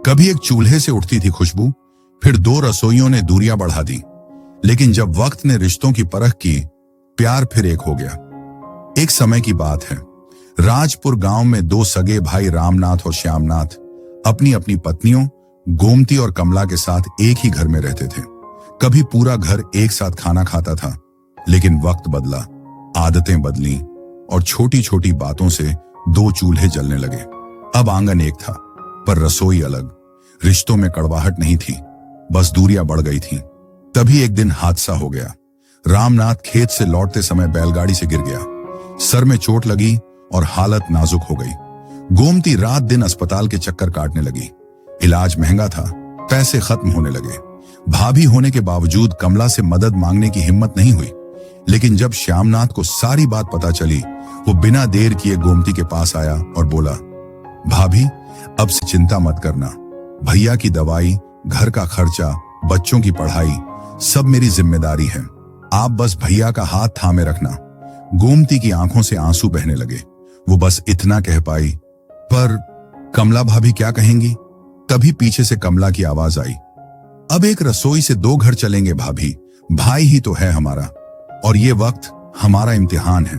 कभी एक चूल्हे से उठती थी खुशबू, फिर दो रसोइयों ने दूरियां बढ़ा दी। लेकिन जब वक्त ने रिश्तों की परख की, प्यार फिर एक हो गया। एक समय की बात है, राजपुर गांव में दो सगे भाई रामनाथ और श्यामनाथ अपनी अपनी पत्नियों गोमती और कमला के साथ एक ही घर में रहते थे। कभी पूरा घर एक साथ खाना खाता था, लेकिन वक्त बदला, आदतें बदली और छोटी छोटी बातों से दो चूल्हे जलने लगे। अब आंगन एक था, पर रसोई अलग। रिश्तों में कड़वाहट नहीं थी, बस दूरियां बढ़ गई थीं। तभी एक दिन हादसा हो गया। रामनाथ खेत से लौटते समय बैलगाड़ी से गिर गया। सर में चोट लगी और हालत नाजुक हो गई। गोमती रात दिन अस्पताल के चक्कर काटने लगी। इलाज महंगा था, पैसे खत्म होने लगे। भाभी होने के बावजूद कमला से मदद मांगने की हिम्मत नहीं हुई। लेकिन जब श्यामनाथ को सारी बात पता चली, वो बिना देर किए गोमती के पास आया और बोला, भाभी, अब से चिंता मत करना। भैया की दवाई, घर का खर्चा, बच्चों की पढ़ाई सब मेरी जिम्मेदारी है। आप बस भैया का हाथ थामे रखना। गोमती की आंखों से आंसू बहने लगे। वो बस इतना कह पाई, पर कमला भाभी क्या कहेंगी? तभी पीछे से कमला की आवाज आई, अब एक रसोई से दो घर चलेंगे भाभी, भाई ही तो है हमारा, और ये वक्त हमारा इम्तिहान है।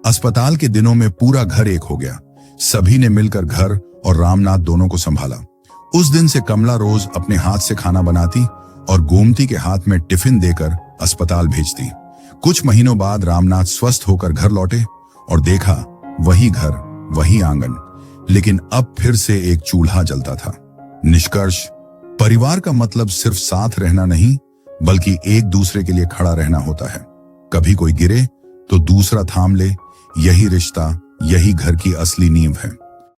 अस्पताल के दिनों में पूरा घर एक हो गया। सभी ने मिलकर घर और रामनाथ दोनों को संभाला। उस दिन से कमला रोज अपने हाथ से खाना बनाती और गोमती के हाथ में टिफिन देकर अस्पताल भेजती। कुछ महीनों बाद रामनाथ स्वस्थ होकर घर लौटे और देखा, वही घर, वही आंगन, लेकिन अब फिर से एक चूल्हा जलता था। निष्कर्ष, परिवार का मतलब सिर्फ साथ रहना नहीं, बल्कि एक दूसरे के लिए खड़ा रहना होता है। कभी कोई गिरे तो दूसरा थाम ले। यही रिश्ता, यही घर की असली नींव है।